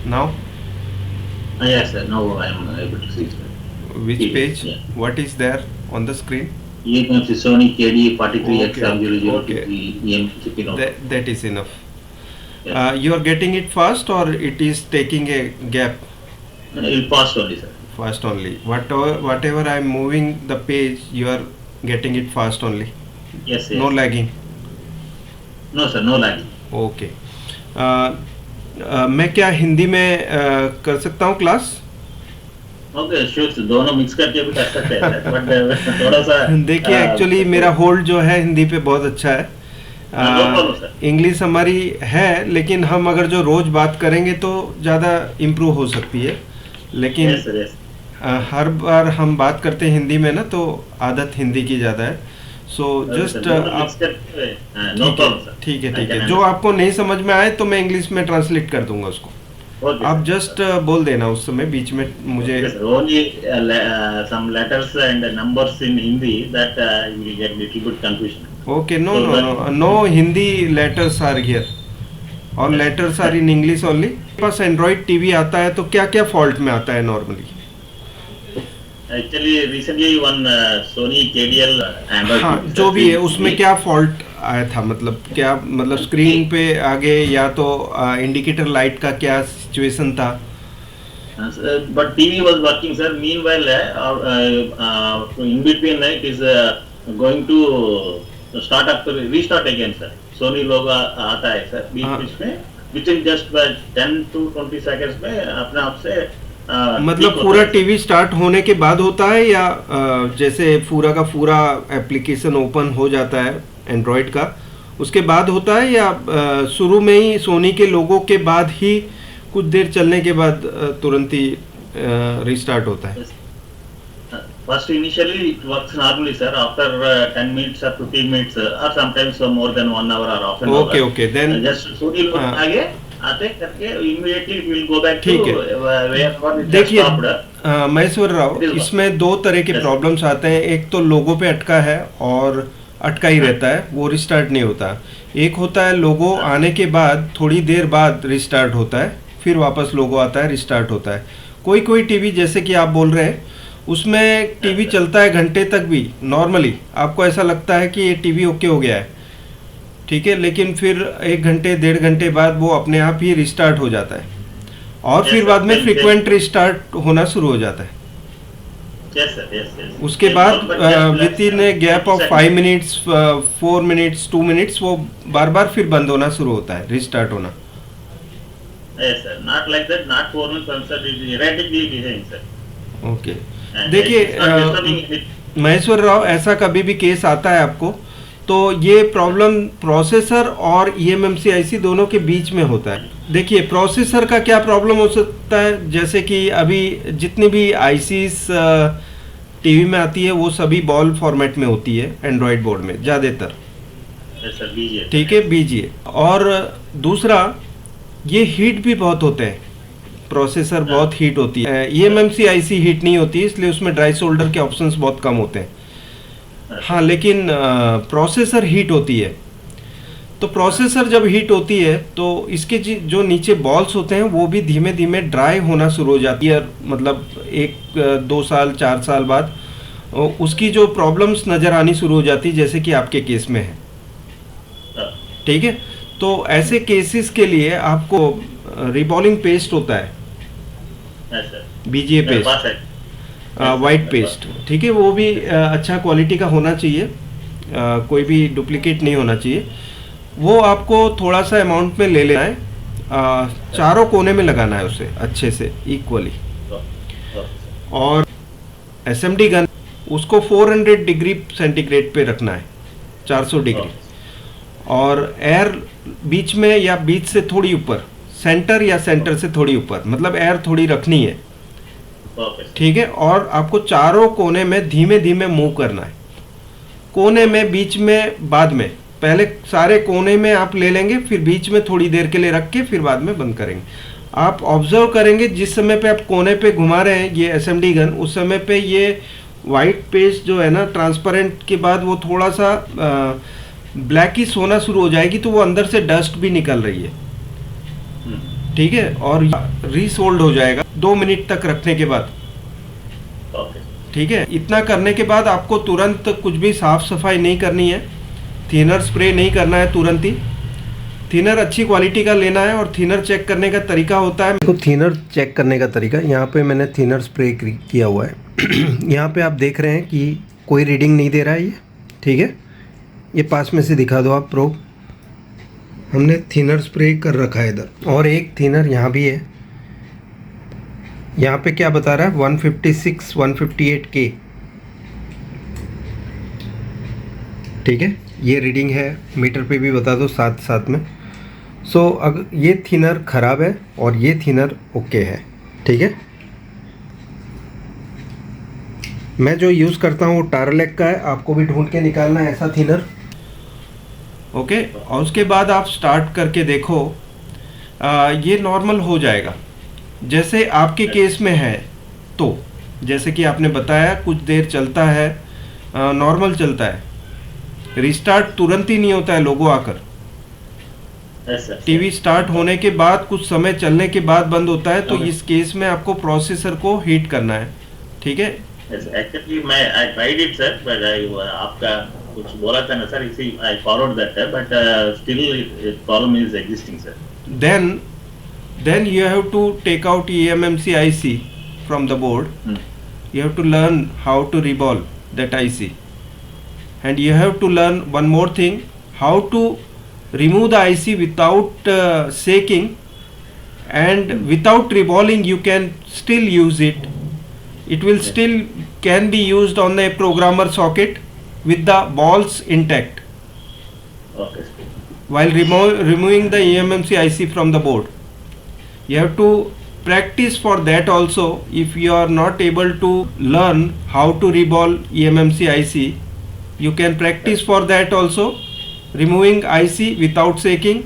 Now, Yes, sir. Now I am able to see, sir. which TV. page? Yeah. What is there on the screen? EMC Sony KD Okay, okay, 43X7003 okay. EMC chip in auto. That is enough. Yes, sir. You are getting it fast or it is taking a gap? It passed only, sir. Fast only. Whatever I am moving the page, you are getting it fast only. Yes, No yes. lagging. No, sir. No lagging. Okay. मैं क्या हिंदी में कर सकता हूँ class? Okay, sure sir. दोनों mix करके भी कर सकते हैं, सर. बट थोड़ा सा देखिए एक्चुअली मेरा होल्ड जो है हिंदी पे बहुत अच्छा है. No problem, sir. इंग्लिश हमारी है लेकिन हम अगर जो रोज़ बात करेंगे तो ज़्यादा इम्प्रूव हो सकती है. लेकिन यस सर, यस. हर बार हम बात करते हैं हिंदी में ना तो आदत हिंदी की ज़्यादा है. सो जस्ट आप नो प्रॉब्लम, सर. ठीक है. जो आपको नहीं समझ में आए तो मैं इंग्लिश में ट्रांसलेट कर दूंगा उसको. ओके, आप जस्ट बोल देना उस समय बीच में मुझे. Only some letters and numbers in Hindi that you will get little bit confusion. Okay. No Hindi letters are here और letters are in English only. पास एंड्रॉइड टीवी आता है तो क्या क्या फॉल्ट में आता है normally? Actually, recently one Sony KDL Android हाँ, TV, जो sir, भी है उसमें क्या फॉल्ट आया था? मतलब क्या, मतलब स्क्रीन पे आगे या तो इंडिकेटर लाइट का क्या सिचुएशन था? But TV was working, sir. Meanwhile, in between, it is going to start up, restart again, sir. Sony लोग आता है, sir. बीच में within just 10 to 20 seconds में अपने आप से मतलब पूरा टीवी स्टार्ट होने के बाद होता है या जैसे पूरा का पूरा एप्लीकेशन ओपन हो जाता है एंड्रॉयड का उसके बाद होता है या शुरू में ही सोनी के लोगों के बाद ही कुछ देर चलने के बाद तुरंत ही रिस्टार्ट होता है? First initially it works normally, sir. After 10 minutes or 15 minutes or sometimes more than 1 hour or half an hour. Okay. Then just Sony लोग आगे आते करके immediately it will go back to ठीक है. where it देखिए stopped. Maheshwar Rao, इसमें दो तरह के प्रॉब्लम्स आते हैं. एक तो लोगो पे अटका है और अटका ही रहता है, वो रिस्टार्ट नहीं होता. एक होता है लोगो आने के बाद थोड़ी देर बाद रिस्टार्ट होता है, फिर वापस लोगो आता है, रिस्टार्ट होता है. कोई टीवी जैसे कि आप बोल रहे हैं उसमें टीवी चलता है घंटे तक भी नॉर्मली, आपको ऐसा लगता है कि ये टीवी ओके हो गया है, ठीक है, लेकिन फिर 1 घंटे 1.5 घंटे बाद वो अपने आप ही रिस्टार्ट हो जाता है और फिर बाद में फ्रीक्वेंट रिस्टार्ट होना शुरू हो जाता है. उसके बाद with in a gap of 5 minutes 4 minutes 2 minutes वो बार बार फिर बंद होना शुरू होता है, रिस्टार्ट होना. ओके. देखिए महेश्वर राव, ऐसा कभी भी केस आता है आपको तो ये प्रॉब्लम प्रोसेसर और eMMC दोनों के बीच में होता है. देखिए प्रोसेसर का क्या प्रॉब्लम हो सकता है, जैसे कि अभी जितनी भी आईसीस टीवी में आती है वो सभी बॉल फॉर्मेट में होती है एंड्रॉयड बोर्ड में ज़्यादातर, ठीक है, बीजीए. और दूसरा ये हीट भी बहुत होते हैं, प्रोसेसर बहुत हीट होती है. eMMC हीट नहीं होती है, इसलिए उसमें ड्राई सोल्डर के ऑप्शंस बहुत कम होते हैं. हाँ, लेकिन प्रोसेसर हीट होती है. तो प्रोसेसर जब हीट होती है तो इसके जो नीचे बॉल्स होते हैं वो भी धीमे धीमे ड्राई होना शुरू हो जाती है. मतलब 1-2 साल 4 साल बाद उसकी जो प्रॉब्लम्स नज़र आनी शुरू हो जाती है, जैसे कि आपके केस में है, ठीक है. तो ऐसे केसेस के लिए आपको रिबॉलिंग पेस्ट होता है, बीजीए पेस्ट, वाइट पेस्ट, ठीक है, वो भी अच्छा क्वालिटी का होना चाहिए, कोई भी डुप्लीकेट नहीं होना चाहिए. वो आपको थोड़ा सा अमाउंट में ले लेना है, चारों कोने में लगाना है उसे अच्छे से इक्वली. और एसएमडी गन उसको 400 डिग्री सेंटीग्रेड पे रखना है, 400 डिग्री. और एयर बीच में या बीच से थोड़ी ऊपर, सेंटर या सेंटर से थोड़ी ऊपर, मतलब एयर थोड़ी रखनी है, ठीक है. और आपको चारों कोने में धीमे धीमे मूव करना है. कोने में, बीच में, बाद में. पहले सारे कोने में आप ले लेंगे, फिर बीच में थोड़ी देर के लिए रख के फिर बाद में बंद करेंगे. आप ऑब्जर्व करेंगे जिस समय पे आप कोने पे घुमा रहे हैं ये एसएमडी गन, उस समय पे ये वाइट पेस्ट जो है ना ट्रांसपेरेंट के बाद वो थोड़ा सा ब्लैकिश होना शुरू हो जाएगी, तो वो अंदर से डस्ट भी निकल रही है, ठीक है, और रीसोल्ड हो जाएगा 2 मिनट तक रखने के बाद। ओके ठीक है, इतना करने के बाद आपको तुरंत कुछ भी साफ सफाई नहीं करनी है, थिनर स्प्रे नहीं करना है तुरंत ही। थिनर अच्छी क्वालिटी का लेना है, और थिनर चेक करने का तरीका होता है, देखो थिनर चेक करने का तरीका, यहाँ पे मैंने थिनर स्प्रे किया हुआ है। यहाँ पे आप देख रहे हैं कि कोई रीडिंग नहीं दे रहा है ये, ठीक है। ये पास में से दिखा दो आप प्रोब, हमने थिनर स्प्रे कर रखा है इधर, और एक थिनर यहाँ भी है। यहाँ पे क्या बता रहा है 156 158 के, ठीक है, ये रीडिंग है, मीटर पे भी बता दो साथ साथ में। सो अगर ये थिनर ख़राब है और ये थिनर ओके है, ठीक है। मैं जो यूज़ करता हूँ वो टारलेक का है, आपको भी ढूंढ के निकालना है ऐसा थिनर, ओके। और उसके बाद आप स्टार्ट करके देखो, ये नॉर्मल हो जाएगा जैसे आपके केस में है। तो जैसे कि आपने बताया कुछ देर चलता है, नॉर्मल चलता है, रिस्टार्ट तुरंत ही नहीं होता है लोगो आकर। टीवी स्टार्ट होने के बाद कुछ समय चलने के बाद बंद होता है। तो इस केस में आपको प्रोसेसर को हीट करना है, ठीक है। एक्चुअली मैं I tried it sir, but आपका कुछ बोला था ना सर, इसी I forward that, but still problem is existing sir. Then you have to take out eMMC IC from the board. You have to learn how to reball that IC, and you have to learn one more thing, how to remove the IC without shaking, and without reballing you can still use it. It will still can be used on the programmer socket with the balls intact. Okay. While removing the eMMC IC from the board. You have to practice for that also. If you are not able to learn how to reball eMMC IC, you can practice for that also, removing IC without shaking